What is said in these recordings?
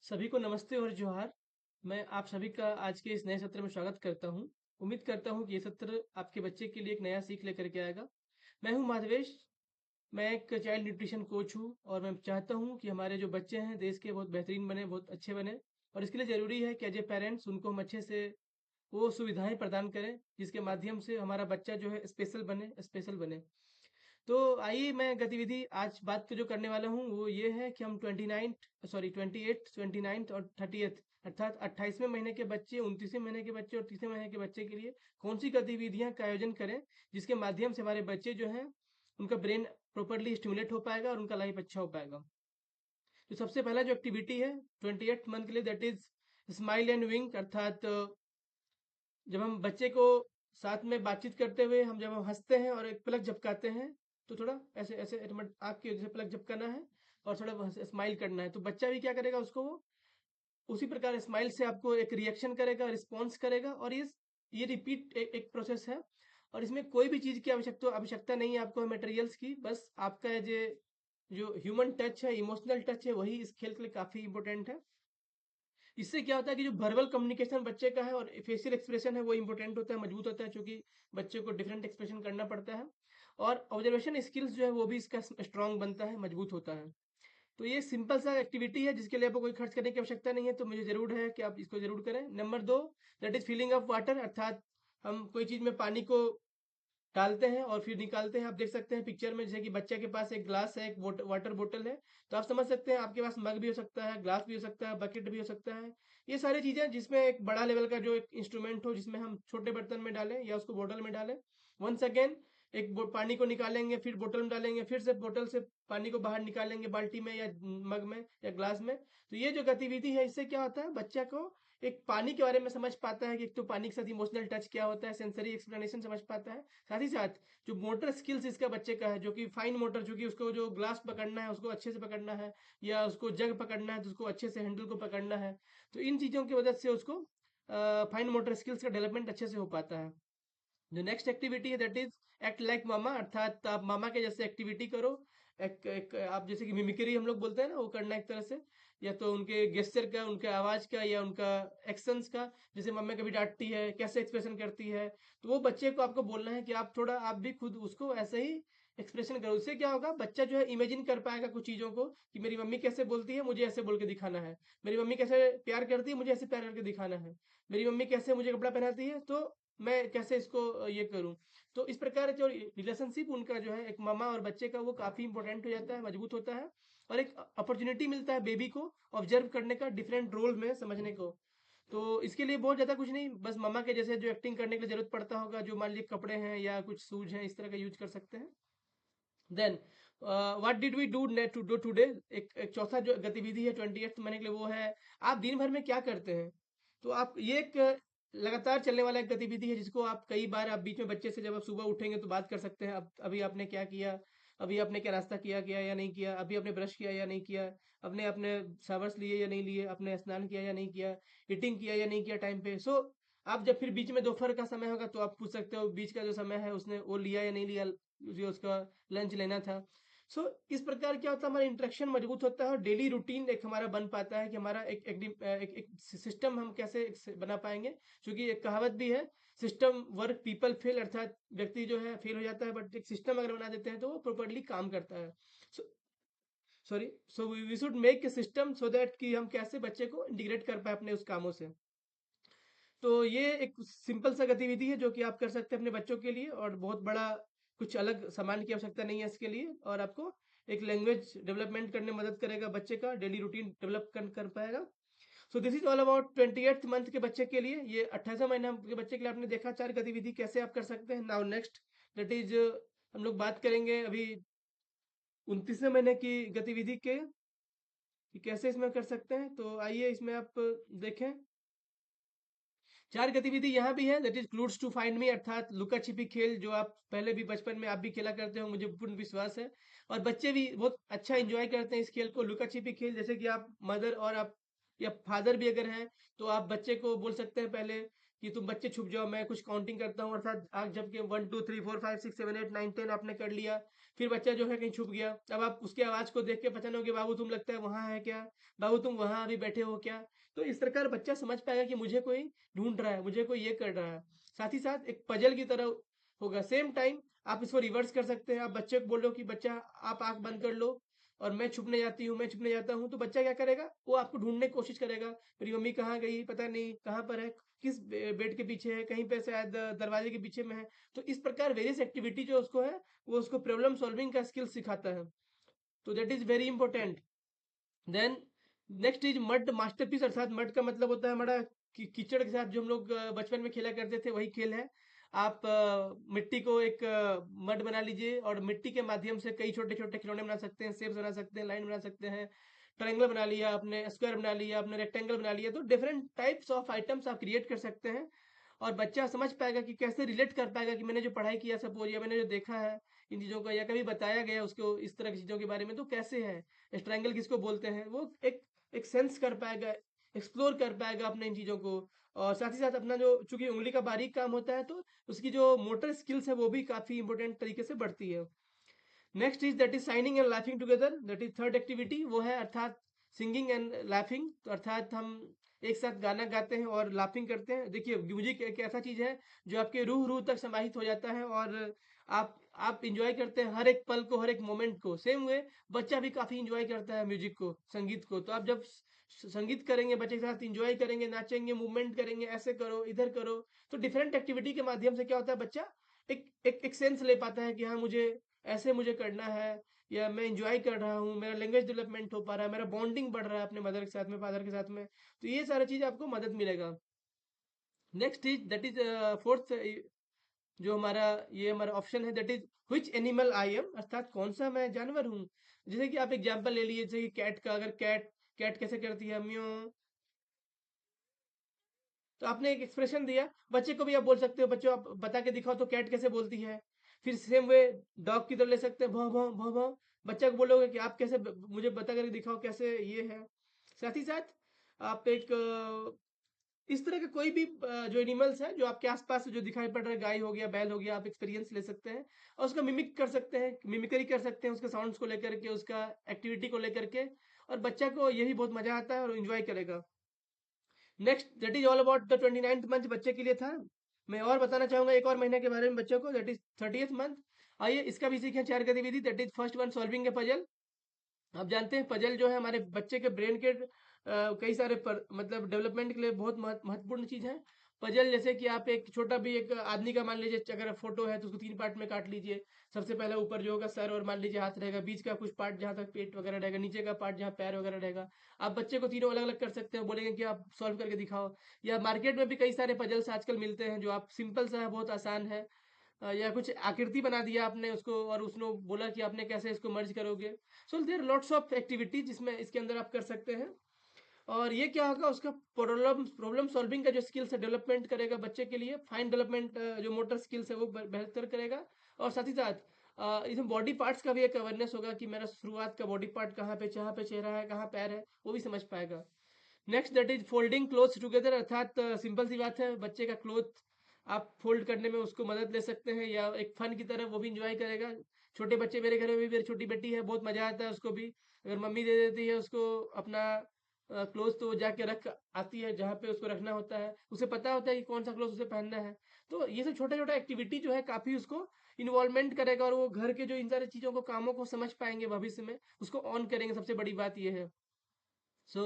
सभी को नमस्ते और जोहार। मैं आप सभी का आज के इस नए सत्र में स्वागत करता हूं। उम्मीद करता हूं कि ये सत्र आपके बच्चे के लिए एक नया सीख लेकर के आएगा। मैं हूं माधवेश। मैं एक चाइल्ड न्यूट्रिशन कोच हूं और मैं चाहता हूं कि हमारे जो बच्चे हैं देश के बहुत बेहतरीन बने, बहुत अच्छे बने। और इसके लिए ज़रूरी है कि एज ए पेरेंट्स उनको हम अच्छे से वो सुविधाएं प्रदान करें जिसके माध्यम से हमारा बच्चा जो है स्पेशल बने। तो आइए मैं गतिविधि आज बात जो करने वाला हूँ वो ये है कि हम 28 29 और 30th अर्थात 28वें महीने के बच्चे, 29वें महीने के बच्चे और 30वें महीने के बच्चे के लिए कौन सी गतिविधियां का आयोजन करें जिसके माध्यम से हमारे बच्चे जो हैं उनका ब्रेन प्रॉपरली स्टिमुलेट हो पाएगा और उनका लाइफ अच्छा हो पाएगा। तो सबसे पहला जो एक्टिविटी है 28th मंथ के लिए दैट इज स्माइल एंड विंक अर्थात जब हम बच्चे को साथ में बातचीत करते हुए हम जब हम हंसते हैं और एक पलक झपकाते हैं तो थोड़ा ऐसे ऐसे आँख की वजह से पलक झपकाना है और थोड़ा स्माइल करना है तो बच्चा भी क्या करेगा उसको वो उसी प्रकार स्माइल से आपको एक रिएक्शन करेगा, रिस्पॉन्स करेगा और ये रिपीट एक प्रोसेस है और इसमें कोई भी चीज़ की आवश्यकता नहीं है आपको मटेरियल्स की, बस आपका जो ह्यूमन टच है, इमोशनल टच है वही इस खेल के लिए काफ़ी इंपॉर्टेंट है। इससे क्या होता है कि जो वर्बल कम्युनिकेशन बच्चे का है और फेशियल एक्सप्रेशन है वो इंपॉर्टेंट होता है, मजबूत होता है, क्योंकि बच्चे को डिफरेंट एक्सप्रेशन करना पड़ता है और ऑब्जर्वेशन स्किल्स जो है वो भी इसका स्ट्रांग बनता है, मजबूत होता है। तो ये सिंपल सा एक्टिविटी है जिसके लिए आपको कोई खर्च करने की आवश्यकता नहीं है, तो मुझे ज़रूर है कि आप इसको ज़रूर करें। Number 2 that is filling up water अर्थात हम कोई चीज़ में पानी को डालते हैं और फिर निकालते हैं। आप देख सकते हैं पिक्चर में जैसे कि बच्चे के पास एक ग्लास है, एक वाटर बोतल है, तो आप समझ सकते हैं आपके पास मग भी हो सकता है, ग्लास भी हो सकता है, बकेट भी हो सकता है। ये सारी चीज़ें जिसमें एक बड़ा लेवल का जो एक इंस्ट्रूमेंट हो जिसमें हम छोटे बर्तन में डालें या उसको बोतल में डालें। वंस अगेन एक पानी को निकालेंगे, फिर बोतल में डालेंगे, फिर से बोतल से पानी को बाहर निकालेंगे बाल्टी में या मग में या ग्लास में। तो ये जो गतिविधि है इससे क्या होता है बच्चा को एक पानी के बारे में समझ पाता है कि एक तो पानी के साथ इमोशनल टच क्या होता है, सेंसरी एक्सप्लेनेशन समझ पाता है। साथ ही साथ जो मोटर स्किल्स इसका बच्चे का है जो कि फाइन मोटर, चूंकि उसको जो ग्लास पकड़ना है उसको अच्छे से पकड़ना है या उसको जग पकड़ना है तो उसको अच्छे से हैंडल को पकड़ना है, तो इन चीज़ों की वजह से उसको फाइन मोटर स्किल्स का डेवलपमेंट अच्छे से हो पाता है। जो नेक्स्ट एक्टिविटी है दैट इज एक्ट लाइक मामा अर्थात आप मामा के जैसे एक्टिविटी करो। एक आप जैसे कि मिमिक्री हम लोग बोलते हैं ना वो करना एक तरह से, या तो उनके गेस्चर का, उनके आवाज का या उनका एक्शंस का। जैसे मम्मी कभी डांटती है कैसे एक्सप्रेशन करती है, तो वो बच्चे को आपको बोलना है कि आप थोड़ा आप भी खुद उसको ऐसे ही एक्सप्रेशन करो। उससे क्या होगा बच्चा जो है इमेजिन कर पाएगा कुछ चीज़ों को कि मेरी मम्मी कैसे बोलती है मुझे ऐसे बोल के दिखाना है, मेरी मम्मी कैसे प्यार करती है मुझे ऐसे प्यार करके दिखाना है, मेरी मम्मी कैसे मुझे कपड़ा पहनाती है तो मैं कैसे इसको ये करूँ। तो इस प्रकार जो रिलेशनशिप उनका जो है एक मामा और बच्चे का वो काफ़ी इंपॉर्टेंट हो जाता है, मजबूत होता है और एक अपॉर्चुनिटी मिलता है बेबी को ऑब्जर्व करने का, डिफरेंट रोल में समझने को। तो इसके लिए बहुत ज़्यादा कुछ नहीं, बस मम्मा के जैसे जो एक्टिंग करने की ज़रूरत पड़ता होगा, जो मान लीजिए कपड़े हैं या कुछ शूज़ हैं, इस तरह का यूज़ कर सकते हैं। Then what did we do to do today, एक चौथा जो गतिविधि है 28th महीने के लिए वो है आप दिन भर में क्या करते हैं। तो आप ये एक लगातार चलने वाला एक गतिविधि है जिसको आप कई बार आप बीच में बच्चे से जब आप सुबह उठेंगे तो बात कर सकते हैं, अब अभी आपने क्या किया, अभी आपने क्या नाश्ता किया किया या नहीं किया, अभी आपने ब्रश किया या नहीं किया, अपने अपने शावर्स लिए या नहीं लिए, आपने स्नान किया या नहीं किया, ईटिंग किया या नहीं किया टाइम पे। सो आप जब फिर बीच में दोपहर का समय होगा तो आप पूछ सकते हो बीच का जो समय है उसने वो लिया या नहीं लिया, जो उसका लंच लेना था। सो इस प्रकार क्या होता है हमारा इंटरेक्शन मजबूत होता है और डेली रूटीन एक हमारा बन पाता है कि हमारा एक सिस्टम हम कैसे बना पाएंगे। क्योंकि एक कहावत भी है, सिस्टम वर्क पीपल फेल अर्थात व्यक्ति जो है फेल हो जाता है बट एक सिस्टम अगर बना देते हैं तो वो प्रॉपरली काम करता है। Sorry, so we should make a system so that कि हम कैसे बच्चे को इंटीग्रेट कर पाए अपने उस कामों से। तो ये एक सिंपल सा गतिविधि है जो कि आप कर सकते हैं अपने बच्चों के लिए और बहुत बड़ा कुछ अलग सामान की आवश्यकता नहीं है इसके लिए, और आपको एक लैंग्वेज डेवलपमेंट करने में मदद करेगा, बच्चे का डेली रूटीन डेवलप कर पाएगा। So this is all about 28th month के बच्चे के लिए, ये 28वें महीना के बच्चे के लिए आपने देखा 4 गतिविधि कैसे आप कर सकते हैं। नाउ नेक्स्ट दैट इज हम लोग बात करेंगे अभी 29वें महीने की गतिविधि के कि कैसे इसमें कर सकते हैं। तो आइए इसमें आप देखें 4 गतिविधि यहाँ भी है that is clues to find me अर्थात लुका छिपी खेल, जो आप पहले भी बचपन में आप भी खेला करते हो मुझे पूर्ण विश्वास है, और बच्चे भी बहुत अच्छा एंजॉय करते हैं इस खेल को, लुका छिपी खेल। जैसे कि आप मदर और आप या फादर भी अगर हैं तो आप बच्चे को बोल सकते हैं पहले कि तुम बच्चे छुप जाओ, मैं कुछ काउंटिंग करता हूँ, अर्थात आग झपके 1 2 3 4 5 6 7 8 9 10 आपने कर लिया। फिर बच्चा जो है कहीं छुप गया, अब आप उसकी आवाज को देख के पहचानोगे, बाबू तुम लगता है वहां है क्या, बाबू तुम वहां अभी बैठे हो क्या। तो इस प्रकार बच्चा समझ पाएगा कि मुझे कोई ढूंढ रहा है, मुझे कोई ये कर रहा है। साथ ही साथ एक पजल की तरह होगा। सेम टाइम आप इसको रिवर्स कर सकते हैं। आप बच्चे को बोलो कि बच्चा आप आंख बंद कर लो और मैं छुपने जाती हूँ, मैं छुपने जाता हूँ, तो बच्चा क्या करेगा, वो आपको ढूंढने की कोशिश करेगा। मेरी मम्मी कहाँ गई, पता नहीं कहाँ पर है, किस बेड के पीछे है, कहीं पे शायद दरवाजे के पीछे में है। तो इस प्रकार वेरियस एक्टिविटी जो उसको है, वो उसको प्रॉब्लम सॉल्विंग का स्किल सिखाता है। तो that is very important. Then next is mud masterpiece, अर्थात मड का मतलब होता है हमारा कीचड़ के साथ जो हम लोग बचपन में खेला करते थे, वही खेल है। आप मिट्टी को एक मड बना लीजिए और मिट्टी के माध्यम से कई छोटे छोटे खिलौने बना सकते हैं, शेप्स बना सकते हैं, लाइन बना सकते हैं। ट्रायंगल बना लिया आपने, स्क्वायर बना लिया आपने, रेक्टेंगल बना लिया, तो डिफरेंट टाइप्स ऑफ आइटम्स आप क्रिएट कर सकते हैं। और बच्चा समझ पाएगा कि कैसे रिलेट कर पाएगा कि मैंने जो पढ़ाई किया सपोज, या मैंने जो देखा है इन चीज़ों को, या कभी बताया गया उसको इस तरह की चीज़ों के बारे में, तो कैसे है, ट्रायंगल किसको बोलते हैं, वो एक सेंस कर पाएगा, एक्सप्लोर कर पाएगा अपने इन चीज़ों को। और साथ ही साथ अपना जो चूंकि उंगली का बारीक काम होता है, तो उसकी जो मोटर स्किल्स है वो भी काफ़ी इंपॉर्टेंट तरीके से बढ़ती है। Next is that is signing and laughing together, that is third activity, वो है अर्थात सिंगिंग एंड लाफिंग। तो अर्थात हम एक साथ गाना गाते हैं और लाफिंग करते हैं। देखिए म्यूजिक एक ऐसा चीज है जो आपके रूह रूह तक समाहित हो जाता है, और आप इंजॉय करते हैं हर एक पल को, हर एक मोमेंट को। सेम वे बच्चा भी काफी इंजॉय करता है म्यूजिक को, संगीत को। तो आप जब संगीत करेंगे, बच्चे के साथ इंजॉय करेंगे, नाचेंगे, मूवमेंट करेंगे, ऐसे करो इधर करो, तो डिफरेंट एक्टिविटी के माध्यम से क्या होता है, बच्चा एक सेंस ले पाता है कि हाँ मुझे ऐसे मुझे करना है, या मैं इंजॉय कर रहा हूँ, मेरा लैंग्वेज डेवलपमेंट हो पा रहा है, मेरा बॉन्डिंग बढ़ रहा है अपने मदर के साथ में, फादर के साथ में। तो ये सारी चीज़ आपको मदद मिलेगा। Next is that is fourth, जो हमारा ये हमारा ऑप्शन है, that is which animal I am, अर्थात कौन सा मैं जानवर हूँ। जैसे कि आप एग्जांपल ले लीजिए, जैसे कि कैट का, अगर कैट कैट कैसे करती है, म्यू। तो आपने एक एक्सप्रेशन दिया, बच्चे को भी आप बोल सकते हो, बच्चों आप बता के दिखाओ तो कैट कैसे बोलती है। फिर सेम वे डॉग की तरह ले सकते हैं, भौं भौं भौं भौं। बच्चा को बोलोगे कि आप कैसे मुझे बता करके दिखाओ कैसे ये है। साथ ही साथ आप एक इस तरह के कोई भी जो एनिमल्स है जो आपके आसपास जो दिखाई पड़ रहा है, गाय हो गया, बैल हो गया, आप एक्सपीरियंस ले सकते हैं और उसका मिमिक कर सकते हैं, मिमिक्री कर सकते हैं उसके साउंड्स को लेकर के, उसका एक्टिविटी को लेकर के। और बच्चा को यही बहुत मजा आता है और एंजॉय करेगा। Next that is all about the 29th month, बच्चे के लिए था। मैं और बताना चाहूंगा एक और महीने के बारे में बच्चों को, दैट इज 30th मंथ। आइए इसका भी सीखें 4 गतिविधि। That is first one, solving A puzzle. आप जानते हैं पजल जो है हमारे बच्चे के ब्रेन के कई सारे मतलब डेवलपमेंट के लिए बहुत महत्वपूर्ण चीज है। पजल जैसे कि आप एक छोटा भी एक आदमी का मान लीजिए, अगर फोटो है तो उसको 3 पार्ट में काट लीजिए। सबसे पहले ऊपर जो होगा सर और मान लीजिए हाथ रहेगा, बीच का कुछ पार्ट जहाँ तक पेट वगैरह रहेगा, नीचे का पार्ट जहाँ पैर वगैरह रहेगा। आप बच्चे को तीनों अलग अलग कर सकते हो, बोलेंगे कि आप सॉल्व करके दिखाओ। या मार्केट में भी कई सारे पजल्स आजकल मिलते हैं जो आप सिंपल सा है, बहुत आसान है। या कुछ आकृति बना दिया आपने उसको और उसने बोला कि आपने कैसे इसको मर्ज करोगे। So there lots of activities जिसमें इसके अंदर आप कर सकते हैं। और ये क्या होगा, उसका प्रॉब्लम प्रॉब्लम सॉल्विंग का जो स्किल्स है डेवलपमेंट करेगा बच्चे के लिए, फाइन डेवलपमेंट जो मोटर स्किल्स है वो बेहतर करेगा। और साथ ही साथ इसमें बॉडी पार्ट्स का भी एक अवेयरनेस होगा कि मेरा शुरुआत का बॉडी पार्ट कहाँ पे, जहाँ पे चेहरा है, कहाँ पैर है, वो भी समझ पाएगा। Next that is folding clothes together, अर्थात सिंपल सी बात है, बच्चे का क्लोथ आप फोल्ड करने में उसको मदद ले सकते हैं, या एक फन की तरह वो भी इंजॉय करेगा। छोटे बच्चे, मेरे घर में भी मेरी छोटी बेटी है, बहुत मजा आता है उसको भी, अगर मम्मी दे देती है उसको अपना क्लोथ, तो वो जाके रख आती है जहाँ पे उसको रखना होता है, उसे पता होता है कि कौन सा क्लोथ उसे पहनना है। तो ये सब छोटा छोटा एक्टिविटी जो है काफी उसको इन्वॉल्वमेंट करेगा, और वो घर के जो इन सारी चीजों को, कामों को समझ पाएंगे भविष्य में, उसको ऑन करेंगे, सबसे बड़ी बात ये है। सो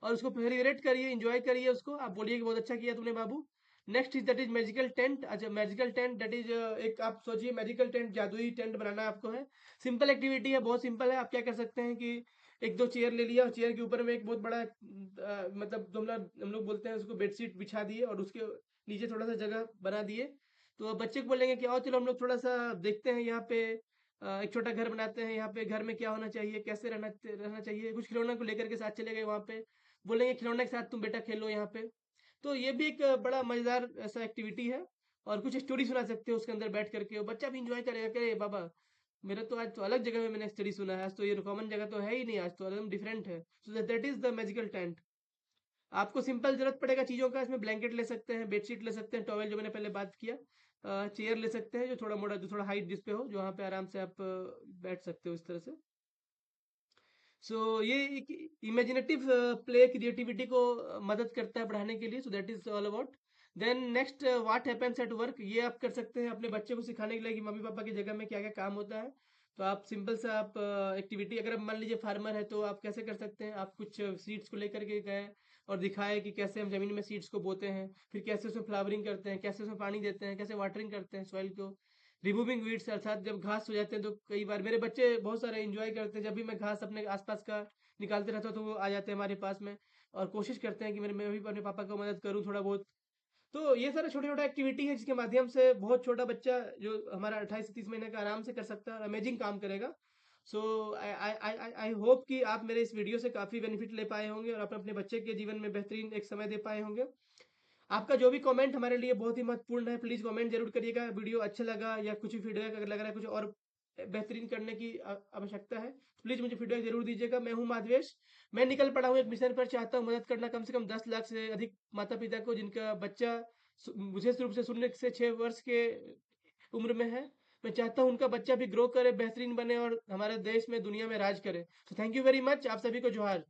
और उसको सेलिब्रेट करिए, एंजॉय करिए उसको, आप बोलिए कि बहुत अच्छा किया तूने बाबू। Next is that is magical tent. अच्छा मैजिकल टेंट दैट इज एक आप सोचिए, मैजिकल टेंट, जादुई टेंट बनाना आपको है। सिंपल एक्टिविटी है, बहुत सिंपल है। आप क्या कर सकते हैं कि एक दो चेयर ले लिया और चेयर के ऊपर में एक बहुत बड़ा मतलब हम लोग बोलते हैं उसको, बेडशीट बिछा दिए और उसके नीचे थोड़ा सा जगह बना दिए। तो अब बच्चे को बोलेंगे कि आओ चलो हम लोग थोड़ा सा देखते हैं यहाँ पे, एक छोटा घर बनाते हैं, यहाँ पे घर में क्या होना चाहिए, कैसे रहना रहना चाहिए। कुछ खिलौना को लेकर के साथ चले गए वहाँ पे, बोलेंगे खिलौने के साथ तुम बेटा खेलो यहाँ पे। तो ये भी एक बड़ा मजेदार ऐसा एक्टिविटी है। और कुछ स्टोरी सुना सकते हो उसके अंदर बैठ करके, और बच्चा भी इंजॉय करेगा, करे बाबा मेरा तो आज तो अलग जगह में मैंने स्टडी सुना है, आज तो ये कॉमन जगह तो है ही नहीं, आज तो एकदम डिफरेंट है। सो that is the magical tent. आपको सिंपल ज़रूरत पड़ेगा चीज़ों का, इसमें ब्लैंकेट ले सकते हैं, बेडशीट ले सकते हैं, टॉवेल जो मैंने पहले बात किया, चेयर ले सकते हैं जो थोड़ा मोटा, जो थोड़ा हाइट जिस पे हो, जो वहाँ पे आराम से आप बैठ सकते हो इस तरह से। सो ये एक इमेजिनेटिव प्ले क्रिएटिविटी को मदद करता है बढ़ाने के लिए। So that is all about. Then next what happens at work, ये आप कर सकते हैं अपने बच्चे को सिखाने के लिए कि मम्मी पापा की जगह में क्या क्या काम होता है। तो आप सिंपल सा आप एक्टिविटी, अगर आप मान लीजिए फार्मर है तो आप कैसे कर सकते हैं, आप कुछ सीड्स को लेकर के गए और दिखाए कि कैसे हम जमीन में सीड्स को बोते हैं, फिर कैसे उसमें फ्लावरिंग करते हैं, कैसे उसमें पानी देते हैं, कैसे वाटरिंग करते हैं सॉइल को, रिमूविंग वीड्स, अर्थात जब घास हो जाते हैं तो कई बार मेरे बच्चे बहुत सारे एंजॉय करते हैं, जब भी मैं घास अपने आसपास का निकालते रहता हूँ तो वो आ जाते हैं हमारे पास में और कोशिश करते हैं कि मेरे मैं भी अपने पापा को मदद करूँ थोड़ा बहुत। तो ये सारा छोटा छोटा एक्टिविटी है जिसके माध्यम से बहुत छोटा बच्चा जो हमारा 28 से 30 महीने का आराम से कर सकता है और अमेजिंग काम करेगा। सो आई होप कि आप मेरे इस वीडियो से काफ़ी बेनिफिट ले पाए होंगे और अपने अपने बच्चे के जीवन में बेहतरीन एक समय दे पाए होंगे। आपका जो भी कमेंट हमारे लिए बहुत ही महत्वपूर्ण है, प्लीज़ कमेंट जरूर करिएगा। वीडियो अच्छा लगा या कुछ भी फीडबैक अगर लग रहा है कुछ और बेहतरीन करने की आवश्यकता है तो प्लीज़ मुझे फीडबैक जरूर दीजिएगा। मैं हूं माधवेश, मैं निकल पड़ा हूं एक मिशन पर, चाहता हूं मदद करना कम से कम 10 लाख से अधिक माता पिता को जिनका बच्चा विशेष रूप से शून्य से 6 वर्ष के उम्र में है। मैं चाहता हूं उनका बच्चा भी ग्रो करे, बेहतरीन बने और हमारे देश में दुनिया में राज करे। तो थैंक यू वेरी मच, आप सभी को जोहार।